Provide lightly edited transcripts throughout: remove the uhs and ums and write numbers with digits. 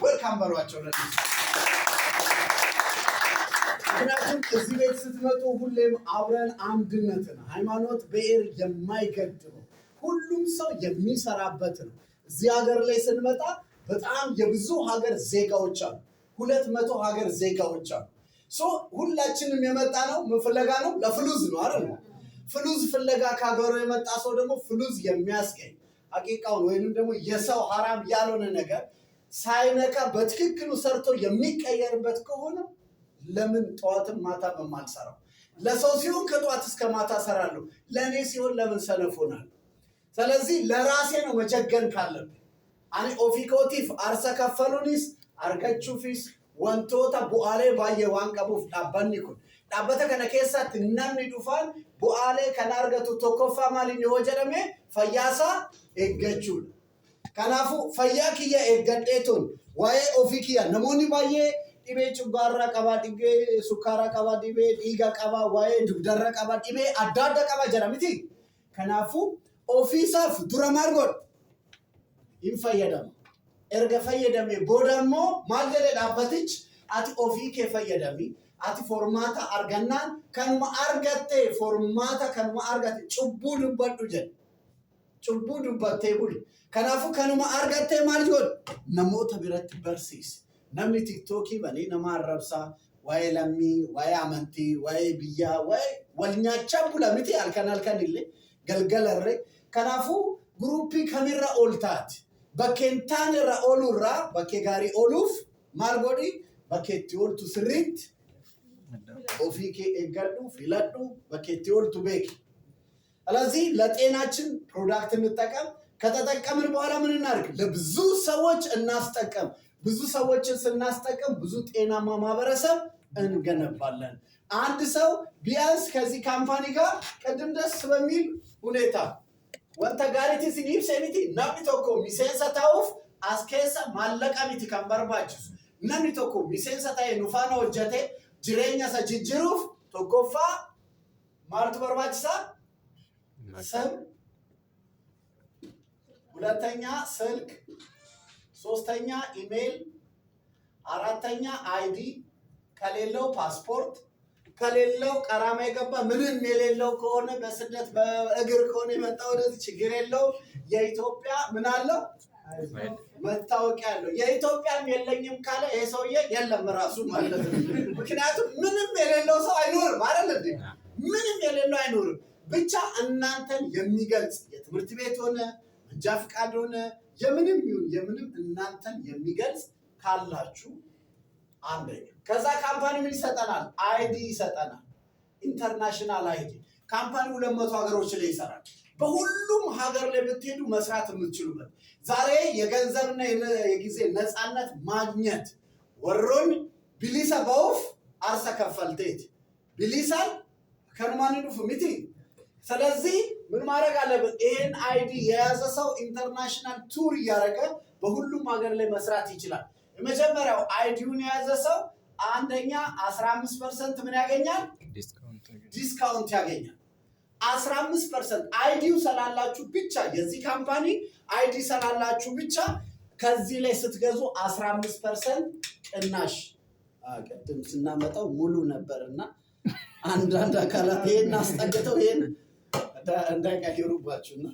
ወልካም በሏቸው ለነሱ። ምክንያቱም እዚህ ቤት ስትመጡ ሁሌም አብረን አንድነትን ሃይማኖት ብሔር የማይገድበው ሁሉም ሰው የሚሰራበት ነው። እዚህ ሀገር ላይ ስንመጣ በጣም የብዙ ሀገር ዜጋዎች አሉ። 200 ሀገር ዜጋዎች አሉ። ሁላችንም የመጣ ነው ምን ፍለጋ ነው? ለፍሉዝ ነው አይደል? ፍሉዝ ፍለጋ ካገሩ የመጣ ሰው ደግሞ ፍሉዝ የሚያስገኝ ሐቂቃውን ወይንም ደግሞ የሰው ሐራም ያልሆነ ነገር ሳይነካ በትክክሉ ሰርቶ የሚቀየርበት ከሆነ ለምን ጠዋትም ማታ በማልሰራው? ለሰው ሲሆን ከጠዋት እስከ ማታ ሰራለሁ፣ ለኔ ሲሆን ለምን ሰነፎናል? ስለዚህ ለራሴ ነው መጀገን ካለብኝ። አኒ ኦፊኮቲፍ አርሰ ከፈሉኒስ አርገቹፊስ ወንቶታ ቡአሌ ባየ ዋንቀቡፍ ዳባኒኩን ዳበተ ከነ ኬሳት ነምኒ ዱፋን ቡአሌ ከናርገቱ ቶኮፋ ማሊን ይወጀደሜ ፈያሳ ኤገቹል ከናፉ ፈያኪያ ኤገዴቱን ዋዬ ኦፊኪያ ነሞኒ ባየ ዲቤ ጩባራ ቀባ ዲቤ ሱካራ ቀባ ዲቤ ዲጋ ቀባ ዋዬ ዱብደረ ቀባ ዲቤ አዳዳ ቀባ ጀራሚቲ ከናፉ ኦፊሳፍ ዱረማርጎድ ይፈየደም ኤርገ ፈየደሜ ቦደሞ ማልገለ ዳበትች አቲ ኦፊኬ ፈየደሚ አቲ ፎርማታ አርገናን ከንማ አርገቴ ፎርማታ ከንማ አርገቴ ጩቡ ዱበዱ ጀን ጩቡ ዱበቴ ቡል ከናፉ ከንማ አርገቴ ማልጆድ ነሞተ ቢረት በርሲስ namni tiktoki bani nama arrabsa waye lammi waye amanti waye biya waye walnyacha bula miti alkan ille galgalarre kanafu grupi kamira oltat bakentan ra olurra bakke gari oluf malgodi baketti oltu sirrit ofike egadu filadu baketti oltu beki alazi ለጤናችን ፕሮዳክት እንጠቀም ከተጠቀምን በኋላ ምን እናርግ ለብዙ ሰዎች እናስጠቀም ብዙ ሰዎችን ስናስጠቀም ብዙ ጤናማ ማህበረሰብ እንገነባለን አንድ ሰው ቢያንስ ከዚህ ካምፓኒ ጋር ቀድም ደስ በሚል ሁኔታ ወንተ ጋሪቲ ሲኒብ ሰሚቲ ናሚቶኮ ሚሴንሰታውፍ አስኬሳ ማለቃሚቲ ካምበርባችስ ናሚቶኮ ሚሴንሰታይ ኑፋና ወጀቴ ጅሬኛ ሰጅጅሩፍ ቶኮፋ ማርቱ በርባችሳ ሰም ሁለተኛ ስልክ ሶስተኛ ኢሜል አራተኛ አይዲ ከሌለው ፓስፖርት ከሌለው ቀራማ የገባ ምንም የሌለው ከሆነ በስደት በእግር ከሆነ የመጣው ወደዚህ ችግር የለው የኢትዮጵያ ምን አለው መታወቂያ አለው የኢትዮጵያም የለኝም ካለ ይሄ ሰውዬ የለም ራሱ ማለት ነው ምክንያቱም ምንም የሌለው ሰው አይኖርም አይደል እንዴ ምንም የሌለው አይኖርም ብቻ እናንተን የሚገልጽ የትምህርት ቤት ሆነ መንጃ ፍቃድ ሆነ የምንም ይሁን የምንም እናንተን የሚገልጽ ካላችሁ አንደኛ ከዛ ካምፓኒ ምን ይሰጠናል አይዲ ይሰጠናል ኢንተርናሽናል አይዲ ካምፓኒ 200 ሀገሮች ላይ ይሰራል በሁሉም ሀገር ላይ ብትሄዱ መስራት የምትችሉበት ዛሬ የገንዘብና የጊዜ ነፃነት ማግኘት ወሮን ቢሊሳ ባውፍ አርሳ ከፈልቴት ቢሊሳል ከነማንዱ ፍሚቲ ስለዚህ ምን ማድረግ አለበት ይሄን አይዲ የያዘ ሰው ኢንተርናሽናል ቱር ያረገ በሁሉም ሀገር ላይ መስራት ይችላል የመጀመሪያው አይዲውን የያዘ ሰው አንደኛ 15% ምን ያገኛል ዲስካውንት ያገኛል 15% አይዲው ሰላላችሁ ብቻ የዚህ ካምፓኒ አይዲ ሰላላችሁ ብቻ ከዚህ ላይ ስትገዙ 15% ቅናሽ ቀደም ስናመጣው ሙሉ ነበርና አንዳንድ አካላት ይሄን አስጠግተው ይሄን እንዳይቀይሩባችሁና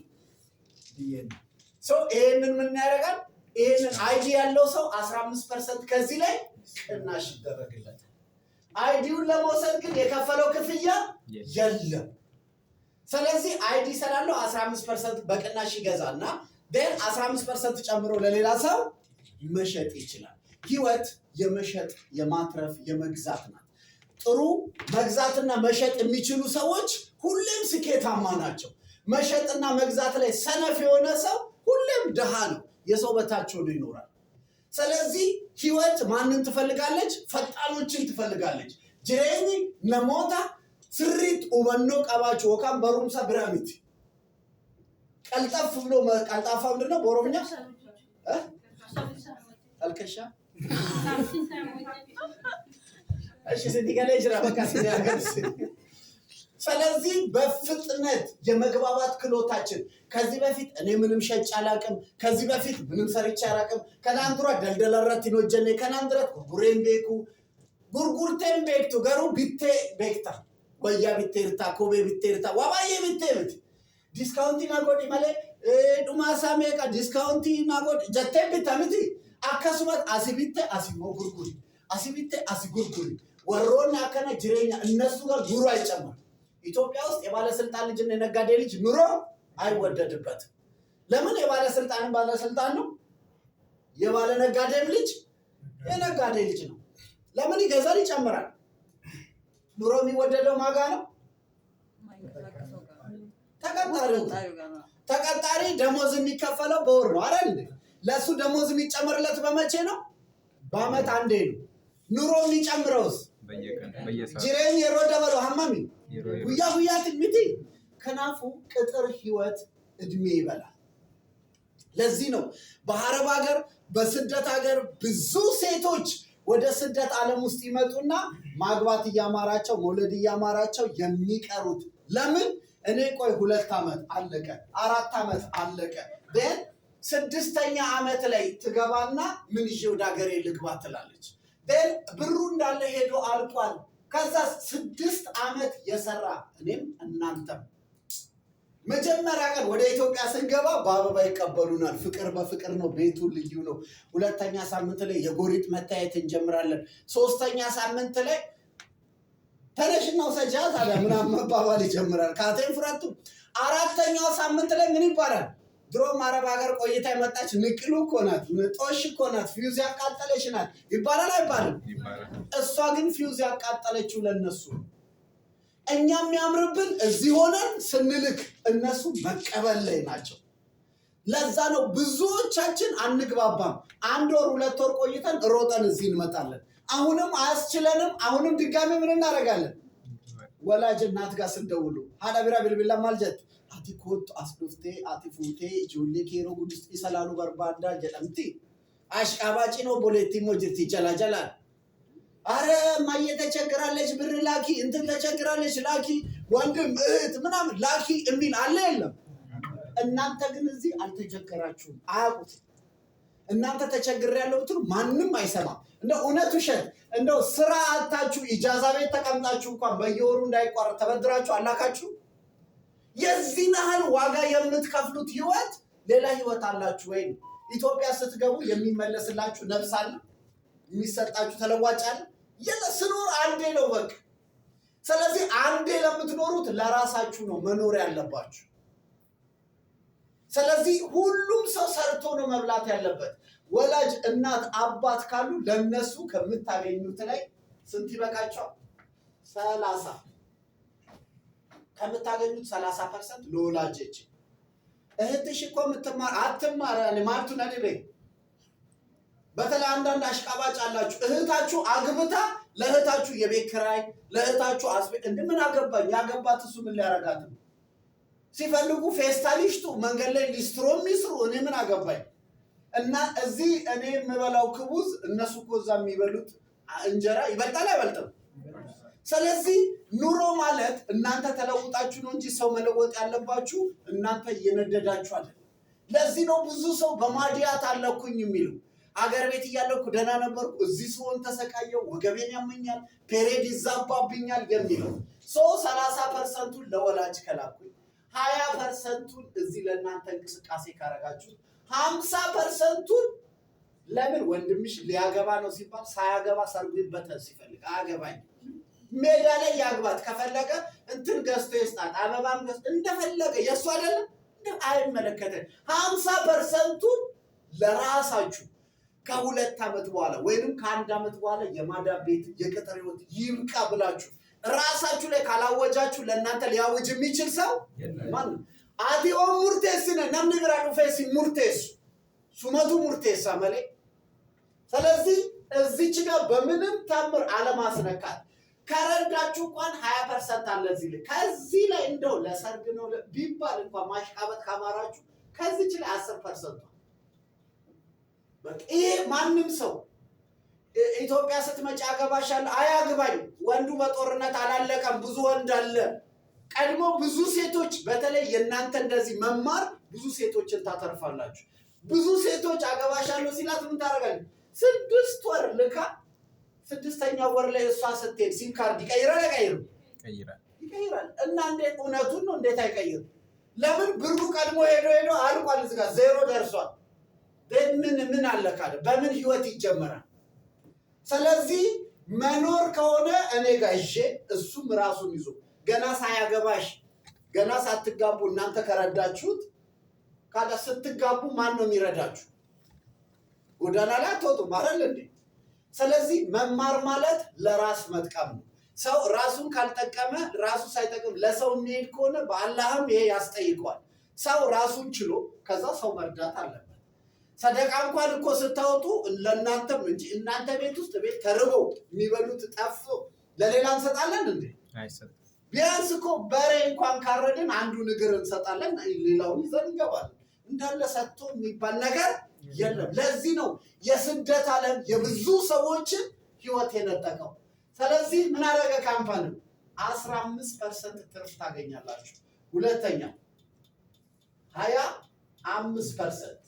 ይሄንን ምን ያደርጋል ይሄንን አይዲ ያለው ሰው 15% ከዚህ ላይ ቅናሽ ይደረግለታል አይዲውን ለመውሰድ ግን የከፈለው ክፍያ የለም ስለዚህ አይዲ ስላለው 15% በቅናሽ ይገዛና then 15% ጨምሮ ለሌላ ሰው መሸጥ ይችላል ህይወት የመሸጥ የማትረፍ የመግዛት ናት ጥሩ መግዛትና መሸጥ የሚችሉ ሰዎች ሁሌም ስኬታማ ናቸው መሸጥና መግዛት ላይ ሰነፍ የሆነ ሰው ሁሌም ደሃ ነው የሰው በታች ሆኖ ይኖራል ስለዚህ ህይወት ማንን ትፈልጋለች ፈጣኖችን ትፈልጋለች ጅሬኒ ነሞታ ስሪት ኡበኖ ቀባቹ ወካም በሩምሳ ብራሚት ቀልጣፍ ብሎ ቀልጣፋ ምንድነው በኦሮምኛ አልከሻ እሺ ሲዲገለ ይጅራ በቃ ሲያገርስ ስለዚህ በፍጥነት የመግባባት ክሎታችን ከዚህ በፊት እኔ ምንም ሸጭ አላቅም፣ ከዚህ በፊት ምንም ሰርቼ አላቅም፣ ከናንድራ ደልደለረት ይኖጀኔ ከናንድረት ጉሬን ቤኩ ጉርጉርቴን ቤክቱ ገሩ ቢቴ ቤክታ ወያ ቢቴርታ ኮቤ ቢቴርታ ዋባዬ ቢቴርት ዲስካውንቲ ናጎዲ ማለ ዱማሳ ሜቃ ዲስካውንቲ ናጎዲ ጀቴ ቢታምቲ አከሱመት አሲቢቴ አሲሞ ጉርጉሪ አሲቢቴ አሲጉርጉሪ ወሮና አከና ጅሬኛ እነሱ ጋር ጉሩ አይጨመር። ኢትዮጵያ ውስጥ የባለስልጣን ልጅና የነጋዴ ልጅ ኑሮ አይወደድበትም። ለምን? ባለስልጣን ነው። የባለ ነጋዴም ልጅ የነጋዴ ልጅ ነው። ለምን? ይገዛል፣ ይጨምራል። ኑሮ የሚወደደው ማጋ ነው። ተቀጣሪ ደሞዝ የሚከፈለው በወር ነው አይደል? ለሱ ደሞዝ የሚጨምርለት በመቼ ነው? በአመት አንዴ ነው። ኑሮ የሚጨምረውስ ጅሬን የሮደበሎ ሀማሚ ጉያ ትግሚቲ ከናፉ ቅጥር ህይወት እድሜ ይበላል። ለዚህ ነው በአረብ ሀገር በስደት ሀገር ብዙ ሴቶች ወደ ስደት ዓለም ውስጥ ይመጡና ማግባት እያማራቸው መውለድ እያማራቸው የሚቀሩት። ለምን? እኔ ቆይ 2 ዓመት አለቀ፣ 4 ዓመት አለቀ፣ ግን 6ኛ ዓመት ላይ ትገባና ምን ይዤ ወደ ሀገሬ ልግባ ትላለች። ብሩ እንዳለ ሄዶ አልቋል። ከዛ 6 ዓመት የሰራ እኔም እናንተም መጀመሪያ ቀን ወደ ኢትዮጵያ ስንገባ በአበባ ይቀበሉናል። ፍቅር በፍቅር ነው፣ ቤቱ ልዩ ነው። 2ኛ ሳምንት ላይ የጎሪጥ መታየት እንጀምራለን። 3ኛ ሳምንት ላይ ተነሽናው ሰጃ ታዲያ ምናምን መባባል ይጀምራል። ካቴን ፍራቱ 4ኛው ሳምንት ላይ ምን ይባላል? ድሮም አረብ ሀገር ቆይታ የመጣች ንቅሉ እኮ ናት፣ ጦሽ እኮ ናት፣ ፊውዝ ያቃጠለች ናት ይባላል አይባልም? እሷ ግን ፊውዝ ያቃጠለችው ለነሱ። እኛ የሚያምርብን እዚህ ሆነን ስንልክ እነሱ መቀበል ላይ ናቸው። ለዛ ነው ብዙዎቻችን አንግባባም። 1 ወር 2 ወር ቆይተን ሮጠን እዚህ እንመጣለን። አሁንም አያስችለንም። አሁንም ድጋሚ ምን እናደርጋለን? ወላጅ እናት ጋር ስንደውሉ ሀዳ ቢራ ቢልቢላ ማልጀት አቲ ኮት አስዱፍቴ አቲ ፉቴ ጆሌ ኬሮ ጉድስት ይሰላሉ በርባዳ ጀለምቲ አሽቃባጭ ነው ቦሌቲ ሞጅርቲ ጀላጀላ አረ ማየ ተቸግራለች ብር ላኪ እንትን ተቸግራለች ላኪ ወንድም እህት ምናምን ላኪ የሚል አለ የለም? እናንተ ግን እዚህ አልተቸገራችሁም፣ አያውቁት። እናንተ ተቸግሬያለሁ ብትሉ ማንም አይሰማም። እንደው እውነት ውሸት እንደው ስራ አታችሁ ኢጃዛ ቤት ተቀምጣችሁ እንኳን በየወሩ እንዳይቋረጥ ተበድራችሁ አላካችሁ። የዚህ ያህል ዋጋ የምትከፍሉት ህይወት ሌላ ህይወት አላችሁ ወይ? ኢትዮጵያ ስትገቡ የሚመለስላችሁ ነፍስ አለ? የሚሰጣችሁ ተለዋጭ አለ? ስኖር አንዴ ነው በቃ። ስለዚህ አንዴ ለምትኖሩት ለራሳችሁ ነው መኖር ያለባችሁ። ስለዚህ ሁሉም ሰው ሰርቶ ነው መብላት ያለበት። ወላጅ እናት አባት ካሉ ለነሱ ከምታገኙት ላይ ስንት ይበቃቸዋል? 30 ከምታገኙት 30% ለወላጆች። እህትሽ እኮ የምትማር አትማር ማርቱ ነድቤ በተለይ አንዳንድ አሽቃባጭ አላችሁ። እህታችሁ አግብታ ለእህታችሁ የቤት ኪራይ ለእህታችሁ አስቤት እንደምን አገባኝ ያገባት እሱ ምን ሊያረጋት ነው? ሲፈልጉ ፌስታል ይሽጡ፣ መንገድ ላይ ሊስትሮ ይስሩ፣ እኔ ምን አገባኝ? እና እዚህ እኔ የምበላው ክቡዝ እነሱ እኮ እዛ የሚበሉት እንጀራ ይበልጣል አይበልጥም? ስለዚህ ኑሮ ማለት እናንተ ተለውጣችሁ ነው እንጂ ሰው መለወጥ ያለባችሁ እናንተ እየነደዳችሁ አይደል። ለዚህ ነው ብዙ ሰው በማዲያት አለኩኝ የሚለው። አገር ቤት እያለኩ ደህና ነበርኩ፣ እዚህ ስሆን ተሰቃየው፣ ወገቤን ያመኛል፣ ፔሬድ ይዛባብኛል የሚለው። 30% ለወላጅ ከላኩኝ 20%ቱን እዚህ ለእናንተ እንቅስቃሴ ካረጋችሁ 50%ቱን ለምን ወንድምሽ ሊያገባ ነው ሲባል ሳያገባ ሰርጉ ይበተን ሲፈልግ አያገባኝ ሜዳ ላይ ያግባት ከፈለገ እንትን ገዝቶ ይስጣት አበባም ገዝቶ እንደፈለገ የሱ አይደለም አይመለከተን። 50%ቱን ለራሳችሁ ከ2 ዓመት በኋላ ወይንም ከ1 ዓመት በኋላ የማዳም ቤት የቅጥር ህይወት ይብቃ ብላችሁ ራሳችሁ ላይ ካላወጃችሁ ለእናንተ ሊያውጅ የሚችል ሰው ማን? አዲኦ ሙርቴስነ ነምኒ ብራዱ ፌሲ ሙርቴስ ሱመቱ ሙርቴሳ መለ። ስለዚህ እዚች ጋር በምንም ታምር አለማስነካት። ከረዳችሁ እንኳን 20% አለ እዚህ ላይ። ከዚህ ላይ እንደው ለሰርግ ነው ቢባል እንኳን ማሽቃበጥ ካማራችሁ ከዚች ላይ 10% በቃ ይሄ ማንም ሰው ኢትዮጵያ ስትመጪ አገባሻለሁ አያግባኝ። ወንዱ በጦርነት አላለቀም፣ ብዙ ወንድ አለ። ቀድሞ ብዙ ሴቶች በተለይ የእናንተ እንደዚህ መማር ብዙ ሴቶችን ታተርፋላችሁ። ብዙ ሴቶች አገባሻለሁ ሲላት ምን ታደርጋለች? 6 ወር ልካ 6ኛው ወር ላይ እሷ ስትሄድ ሲም ካርድ ይቀይራል ይቀይራል። እና እንዴት እውነቱን ነው እንዴት አይቀይርም? ለምን ብሩ ቀድሞ ሄዶ አልቋል። እዚህ ጋር 0 ደርሷል። ምን አለ ካለ በምን ህይወት ይጀመራል? ስለዚህ መኖር ከሆነ እኔ ጋር ይዤ እሱም ራሱን ይዞ ገና ሳያገባሽ ገና ሳትጋቡ እናንተ ከረዳችሁት ካለ ስትጋቡ ማን ነው የሚረዳችሁ? ጎዳና ላይ አትወጡም አይደል እንዴ? ስለዚህ መማር ማለት ለራስ መጥቀም ነው። ሰው ራሱን ካልጠቀመ ራሱ ሳይጠቅም ለሰው የሚሄድ ከሆነ በአላህም ይሄ ያስጠይቀዋል። ሰው ራሱን ችሎ ከዛ ሰው መርዳት አለበት። ሰደቃ እንኳን እኮ ስታወጡ ለእናንተም እንጂ እናንተ ቤት ውስጥ ቤት ተርበው የሚበሉት ጠፍቶ ለሌላ እንሰጣለን እንዴ? አይሰጥም። ቢያንስ እኮ በሬ እንኳን ካረድን አንዱን እግር እንሰጣለን፣ ሌላውን ይዘን እንገባለን። እንዳለ ሰጥቶ የሚባል ነገር የለም። ለዚህ ነው የስደት ዓለም የብዙ ሰዎችን ህይወት የነጠቀው። ስለዚህ ምን አደረገ ካምፓኒ? 15% ትርፍ ታገኛላችሁ። ሁለተኛ 25%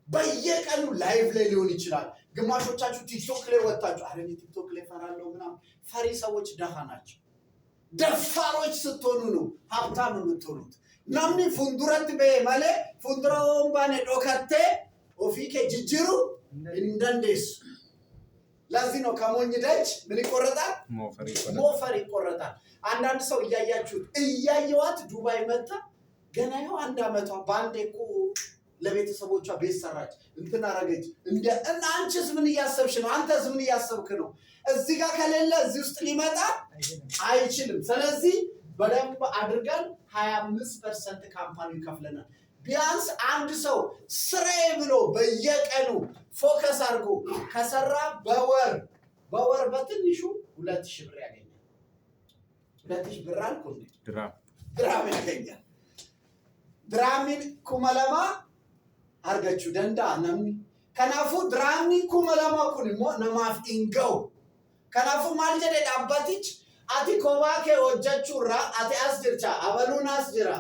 በየቀኑ ላይቭ ላይ ሊሆን ይችላል። ግማሾቻችሁ ቲክቶክ ላይ ወጣችሁ አረ ቲክቶክ ላይ ፈራለሁ ምናምን። ፈሪ ሰዎች ደሃ ናቸው። ደፋሮች ስትሆኑ ነው ሀብታም የምትሆኑት። ናምኒ ፉንዱረት በማለ ፉንዱራውን ባኔ ዶከቴ ኦፊኬ ጅጅሩ እንደንደስ። ለዚህ ነው ከሞኝ ደጅ ምን ይቆረጣል? ሞፈር ይቆረጣል። አንዳንድ ሰው እያየዋት ዱባይ መጣ ገና ይኸው 1 ዓመቷ ባንዴ እኮ ለቤተሰቦቿ ቤት ሰራች እንትን አረገች። እና አንቺስ ምን እያሰብሽ ነው? አንተስ ምን እያሰብክ ነው? እዚህ ጋር ከሌለ እዚህ ውስጥ ሊመጣ አይችልም። ስለዚህ በደንብ አድርገን 25% ካምፓኒው ይከፍለናል። ቢያንስ አንድ ሰው ስራዬ ብሎ በየቀኑ ፎከስ አድርጎ ከሰራ በወር በትንሹ 2000 ብር ያገኛል። 2000 ብር አልኩ ድራም ያገኛል። ድራሚን ኩመለማ አርገቹ ደንዳ ነምኒ ከናፉ ድራሚ ኩመለማ ኩንሞ ነማፍ ኢንገው ከናፉ ማልጀደ ዳባቲች አቲ ኮባኬ ወጀቹራ አቲ አስጅርቻ አበሉን አስጅራ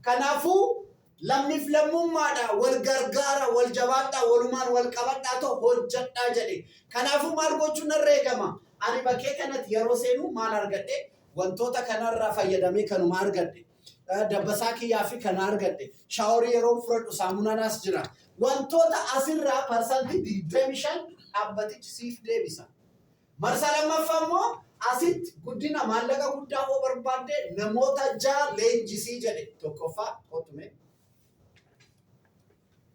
ከናፉ ለሚፍለሙማዳ ወልገርጋራ ወልጀባጣ ወሉማን ወልቀበጣቶ ሆጀጣ ጀዴ ከናፉ ማልጎቹ ነረገማ አኒ በኬ ከነት የሮሴኑ ማላርገዴ ወንቶታ ከነራ ፈየደሜ ከኑ ማርገዴ ደበሳኪ ያፊ ከናርገዴ ሻወሪ የሮም ፍረዱ ሳሙናናስ ጅራ ወንቶታ አሲራ ፐርሰንት ዲደሚሽን አበቲች ሲፍ ዴቢሳ መርሳለማፋሞ አሲት ጉዲና ማለቃ ጉዳው በርባዴ ነሞታጃ ሌንጂሲ ጀዴ ቶኮፋ ኮቱሜ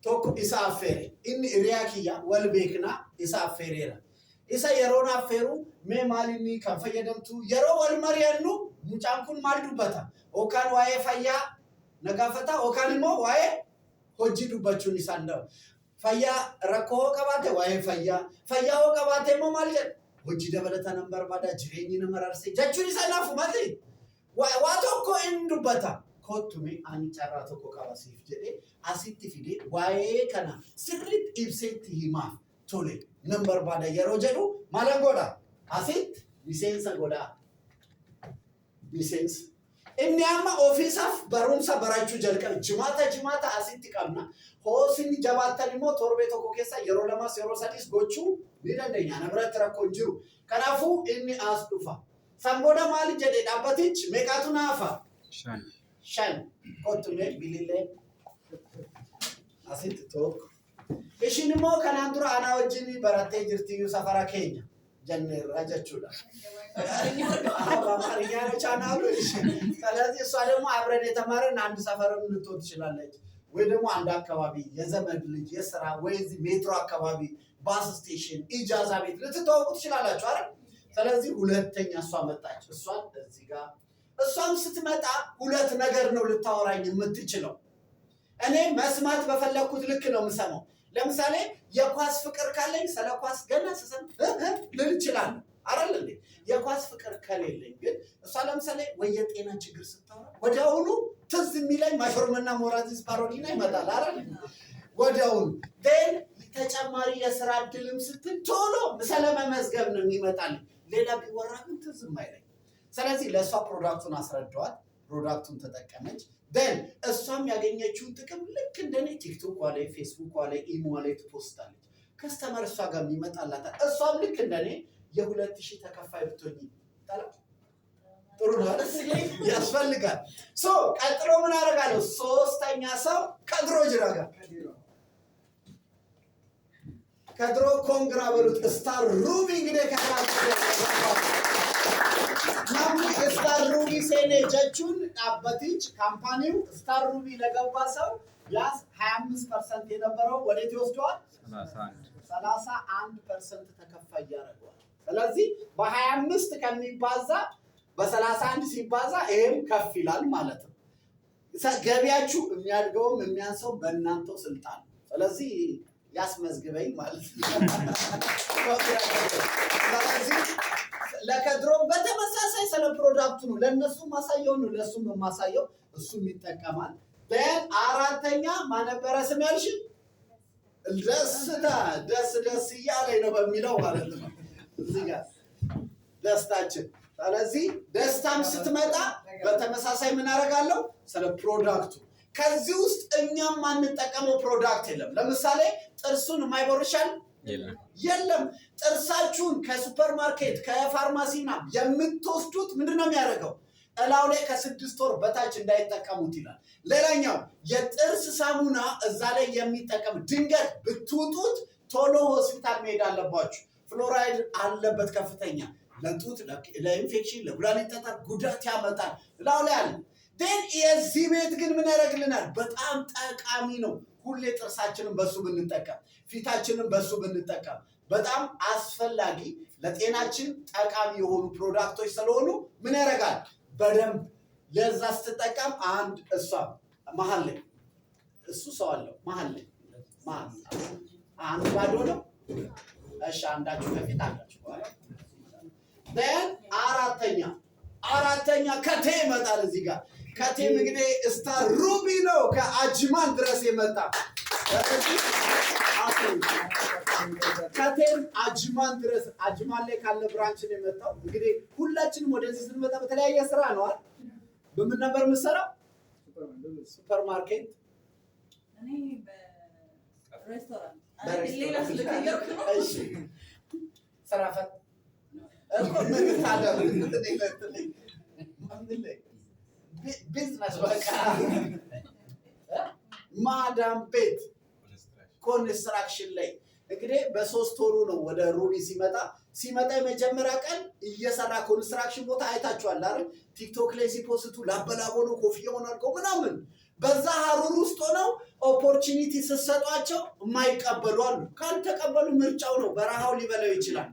ቶኩ ኢሳፌሪ ኢኒ ሪያኪያ ወልቤክና ኢሳፌሪራ ኢሳ የሮና ፌሩ ሜ ማሊኒ ከፈየደምቱ የሮ ወልመሪያኑ ሙጫንኩን ማልዱበታ ኦካን ዋዬ ፈያ ነጋፈታ ኦካንሞ ዋዬ ሆጂ ዱባቹን ኢሳንዳው ፈያ ረኮ ቀባቴ ዋዬ ፈያ ቀባቴ ሞ ማልጀ ሆጂ ደበለታ ነምበር ባዳ ጅሬኒ ነመራርሴ ጀቹን ኢሳናፉ ማቴ ዋቶኮ እንዱበታ ኮቱሜ አንጫራቶ ኮካባሲፍ ጀዴ አሲት ፊዴ ዋዬ ከና ስሪት ኢብሴት ሂማ ቶሌ ነምበር ባዳ የሮጀዱ ማለንጎዳ አሲት ሊሴንስ ጎዳ ሊሴንስ እኛማ ኦፊሳፍ በሩምሳ በራቹ ጀልቀን ጅማታ አሲት ቀምና ሆሲኒ ጀባተኒሞ ቶርቤቶ ኮኬሳ የሮለማስ የሮሳዲስ ጎቹ ሊደንደኛ ነብረት ረኮንጅሩ ከናፉ እኒ አስዱፋ ሰምቦዳ ማል ጀዴ ዳባቲች ሜቃቱና አፋ ሻን ኮቱሜ ቢሊሌ አሲት ቶክ እሺንሞ ከናንዱራ አናወጂኒ በራቴ ጅርቲዩ ሰፈራ ኬኛ ጀነራ ጀቹላ አባማሪያኖ ቻናሉ እሺ ስለዚህ እሷ ደግሞ አብረን የተማረን አንድ ሰፈርም ልትወጥ ትችላለች ወይ ደግሞ አንድ አካባቢ የዘመድ ልጅ የሥራ ወይ ሜትሮ አካባቢ ባስ ስቴሽን ኢጃዛ ቤት ልትተዋወቁ ትችላላችሁ አይደል? ስለዚህ ሁለተኛ እሷ መጣች። እሷን እዚህ ጋር እሷም ስትመጣ ሁለት ነገር ነው ልታወራኝ የምትችለው። እኔ መስማት በፈለኩት ልክ ነው የምሰማው። ለምሳሌ የኳስ ፍቅር ካለኝ ስለ ኳስ ገና ስሰም ልል ይችላል አይደል እንዴ? የኳስ ፍቅር ከሌለኝ ግን እሷ ለምሳሌ ወይ የጤና ችግር ስታወራ ወዲያውኑ ትዝ የሚለኝ ማሾርመና ሞራቲስ ፓሮዲና ይመጣል አይደል? ወዲያውኑ ግን ተጨማሪ የሥራ እድልም ስትል ቶሎ ስለመመዝገብ ነው የሚመጣል። ሌላ ቢወራ ግን ትዝ የማይለኝ። ስለዚህ ለእሷ ፕሮዳክቱን አስረዳዋት። ፕሮዳክቱን ተጠቀመች then እሷም ያገኘችውን ጥቅም ልክ እንደኔ ቲክቶክ ላይ ፌስቡክ ላይ ኢሞ ላይ ትፖስታለች ከስተመር እሷ ጋር ይመጣላታ እሷም ልክ እንደኔ የ2000 ተከፋይ ብትሆኚ ጥሩ ነው አይደል ያስፈልጋል ሶ ቀጥሎ ምን አደርጋለሁ ሶስተኛ ሰው ከድሮ ጅራጋ ከድሮ ኮንግራ በሉት ስታር ሩቢ እንግዲህ ናሙ ስታር ሩቢ ሴኔ ጀቹን አባቲች ካምፓኒው ስታር ሩቢ ለገባ ሰው ያስ 25% የነበረው ወዴት ይወስደዋል 31% ተከፋይ ያደርጋል ስለዚህ በ25 ከሚባዛ በ31 ሲባዛ ይሄም ከፍ ይላል ማለት ነው ገቢያችሁ የሚያድገውም የሚያንሰው በእናንተው ስልጣን ስለዚህ ያስመዝግበኝ ማለት ነው ስለዚህ ለከድሮም በተመሳሳይ ስለ ፕሮዳክቱ ነው ለነሱ ማሳየው ነው ለሱም ማሳየው እሱም ይጠቀማል አራተኛ ማነበረ ስም ያልሽ ደስ እያለኝ ነው በሚለው ማለት ነው እዚህ ጋር ደስታችን ስለዚህ ደስታም ስትመጣ በተመሳሳይ ምን አደርጋለሁ ስለ ፕሮዳክቱ ከዚህ ውስጥ እኛም ማንጠቀመው ፕሮዳክት የለም ለምሳሌ ጥርሱን ማይቦርሻል የለም ጥርሳችሁን ከሱፐርማርኬት ከፋርማሲና የምትወስዱት ምንድነው የሚያደርገው እላው ላይ ከ6 ወር በታች እንዳይጠቀሙት ይላል ሌላኛው የጥርስ ሳሙና እዛ ላይ የሚጠቀም ድንገት ብትውጡት ቶሎ ሆስፒታል መሄድ አለባችሁ ፍሎራይድ አለበት ከፍተኛ ለጡት ለኢንፌክሽን ለኩላሊት ጠጠር ጉዳት ያመጣል እላው ላይ አለ then የዚህ ቤት ግን ምን ያደርግልናል በጣም ጠቃሚ ነው ሁሌ ጥርሳችንን በሱ ብንጠቀም ፊታችንን በሱ ብንጠቀም በጣም አስፈላጊ ለጤናችን ጠቃሚ የሆኑ ፕሮዳክቶች ስለሆኑ ምን ያደርጋል በደንብ ለዛ ስትጠቀም አንድ እሷ መሃል ላይ እሱ ሰው አለው መሃል ላይ አንድ ባዶ ነው እሺ አንዳችሁ ከፊት አላችሁ በኋላ then አራተኛ ከቴ ይመጣል እዚህ ጋር ከቴም እንግዲህ ስታር ሩቢ ነው ከአጅማን ድረስ የመጣ ከቴም አጅማን ድረስ አጅማን ላይ ካለ ብራንች ነው የመጣው እንግዲህ ሁላችንም ወደዚህ ስንመጣ በተለያየ ስራ ነው አይደል በምን ነበር የምትሰራው ሱፐርማርኬት እኔ በሬስቶራንት ሌላ ስለከየርኩ እሺ ሰራፈት እኮ ምን ታደርግ ቢዝነስ በቃ ማዳም ቤት ኮንስትራክሽን ላይ እንግዲህ በ3 ወሩ ነው ወደ ሩቢ ሲመጣ የመጀመሪያ ቀን እየሰራ ኮንስትራክሽን ቦታ አይታችኋል አይደል ቲክቶክ ላይ ሲፖስቱ ላበላቦሎ ኮፍያውን አድርገው ምናምን በዛ ሀሩር ውስጥ ሆነው ኦፖርቹኒቲ ሲሰጧቸው የማይቀበሉ አሉ ካልተቀበሉ ምርጫው ነው በረሃው ሊበላው ይችላል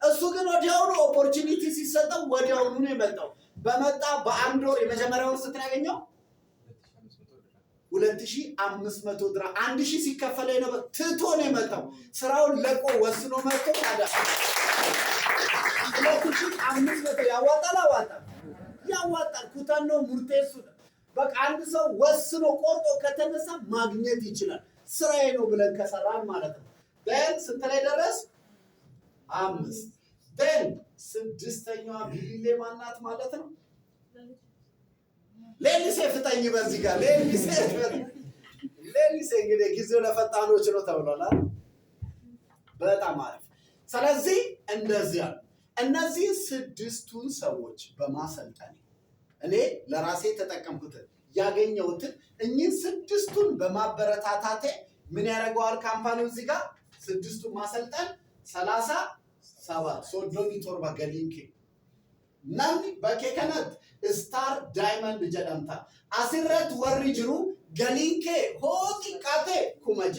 እሱ ግን ወዲያውኑ ኦፖርቹኒቲ ሲሰጠው ወዲያውኑ ነው የመጣው በመጣ በአንድ ወር የመጀመሪያውን ስንት ያገኘው 2500 ድራ 1000 ሲከፈለው ነው ትቶ ነው የመጣው ስራውን ለቆ ወስኖ መጥቶ ታዲያ 2500 ያዋጣል ኩታን ነው ሙርቴሱ በቃ አንድ ሰው ወስኖ ቆርጦ ከተነሳ ማግኘት ይችላል ስራዬ ነው ብለን ከሰራን ማለት ነው then ስንት ላይ ደረስ 5 then ስድስተኛዋ ቢሊሌ ማናት ማለት ነው ሌሊሴ ፍታኝ በዚህ ጋር ሌሊሴ እንግዲህ ጊዜው ለፈጣኖች ነው ተብሏል በጣም አሪፍ ስለዚህ እንደዚህ አለ እነዚህ ስድስቱን ሰዎች በማሰልጠን እኔ ለራሴ ተጠቀምኩት ያገኘሁት እኚህ ስድስቱን በማበረታታቴ ምን ያደርገዋል ካምፓኒው እዚህ ጋር ስድስቱን ማሰልጠን 37 ሶዶኒ ቶርባ ገሊንኪ ናኒ በከከናት ስታር ዳይመንድ ጀዳምታ አስረት ወሪ ጅሩ ገሊንኬ ሆቲ ቃቴ ኩመጃ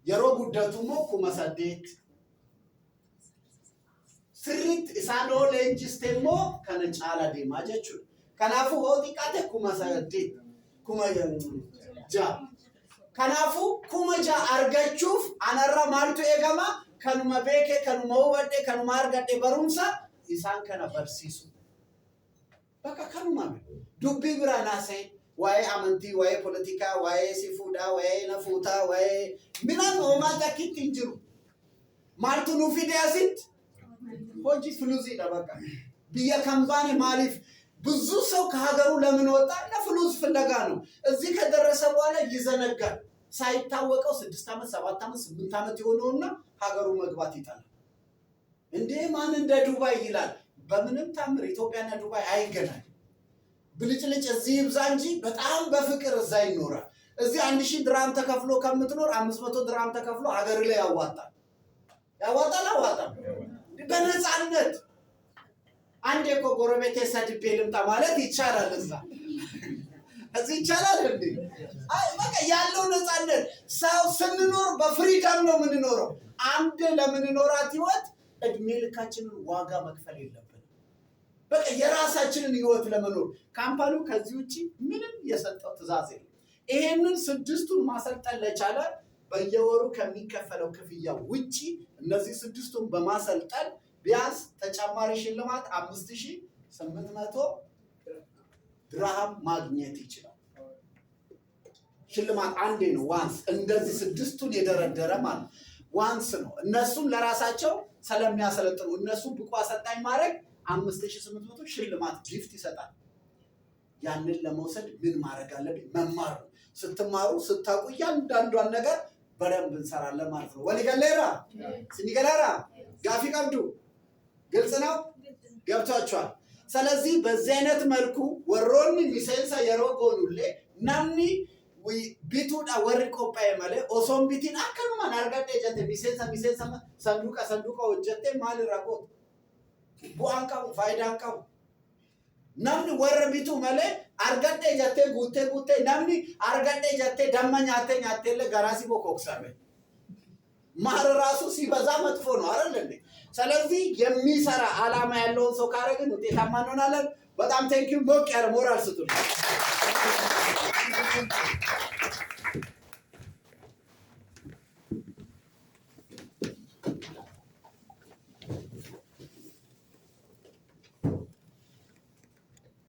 የሮ ጉዳቱሞ ኩመሰዴት ስሪት ኢሳኖ ሌንጂስቴሞ ከነጫላ ዲማ ጀቹ ከናፉ ሆቲ ቃቴ ኩመሰዴት ኩመጃ ከናፉ ኩመጃ አርጋቹፍ አነራ ማልቱ ኤገማ ከኑማ ቤኬ ከኑማ ወደ ከኑማ አርጋዴ በሩምሳ ኢሳን ከነ በርሲሱ በቃ ከኑማ ዱቢ ብራናሴ ዋይ አመንቲ ዋይ ፖለቲካ ዋይ ሲፉዳ ዋይ ነፉታ ዋይ ሚናን ኦማታ ኪት እንጅሩ ማልቱ ኑፊዲያሲት ሆጂ ፍሉዚ ደበቃ ቢያ ካምፓኒ ማሊፍ ብዙ ሰው ከሀገሩ ለምን ወጣ? ለፍሉስ ፍለጋ ነው። እዚህ ከደረሰ በኋላ ይዘነጋል። ሳይታወቀው 6 ዓመት 7 ዓመት 8 ዓመት የሆነውና ሀገሩ መግባት ይጠላል። እንዴ ማን እንደ ዱባይ ይላል። በምንም ታምር ኢትዮጵያና ዱባይ አይገናኝ። ብልጭልጭ እዚህ ይብዛ እንጂ በጣም በፍቅር እዛ ይኖራል። እዚህ 1000 ድርሃም ተከፍሎ ከምትኖር 500 ድርሃም ተከፍሎ ሀገር ላይ ያዋጣል። አዋጣም በነፃነት። አንዴ እኮ ጎረቤቴ ሰድቤ ልምጣ ማለት ይቻላል። እዚህ ይቻላል እንዴ? አይ በቃ ያለው ነፃነት። ሰው ስንኖር በፍሪደም ነው የምንኖረው። አንድ ለምንኖራት ህይወት እድሜ ልካችንን ዋጋ መክፈል የለብንም። በቃ የራሳችንን ህይወት ለመኖር ካምፓኒው ከዚህ ውጪ ምንም የሰጠው ትዕዛዝ የለም። ይሄንን 6ቱን ማሰልጠን ለቻለ በየወሩ ከሚከፈለው ክፍያ ውጪ እነዚህ 6ቱን በማሰልጠን ቢያንስ ተጨማሪ ሽልማት 5800 ድርሃም ማግኘት ይችላል። ሽልማት አንዴ ነው ዋንስ። እንደዚህ 6ቱን የደረደረ ማለት ዋንስ ነው። እነሱም ለራሳቸው ስለሚያሰለጥኑ እነሱ ብቁ አሰልጣኝ ማድረግ 5800 ሽልማት ጊፍት ይሰጣል። ያንን ለመውሰድ ምን ማድረግ አለብኝ? መማር ነው። ስትማሩ ስታውቁ እያንዳንዷን ነገር በደንብ እንሰራለን ማለት ነው። ወሊገሌራ ሲኒገላራ ጋፊ ቀብዱ ግልጽ ነው፣ ገብቷቸዋል። ስለዚህ በዚህ አይነት መልኩ ወሮኒ ሚሴንሳ የሮ ጎኑሌ ናምኒ ቢቱዳ ወሪ ቆጳዬ መለ ኦሶን ቢቲን አከኑማን አርጋዴ ጀቴ ሚሴንሳ ሰንዱቃ ወጀቴ ማል ራቆት ቡአን ቀቡ ፋይዳን ቀቡ ናምኒ ወረ ቢቱ መለ አርጋዴ ጀቴ ጉቴ ናምኒ አርጋዴ ጀቴ ደማ ኛቴ ገራሲ ቦኮክሳበ ማር ራሱ ሲበዛ መጥፎ ነው አይደል እንዴ? ስለዚህ የሚሰራ ዓላማ ያለውን ሰው ካረግን ውጤታማ እንሆናለን። በጣም ቴንኪው። ሞቅ ያለ ሞራል ስጡን።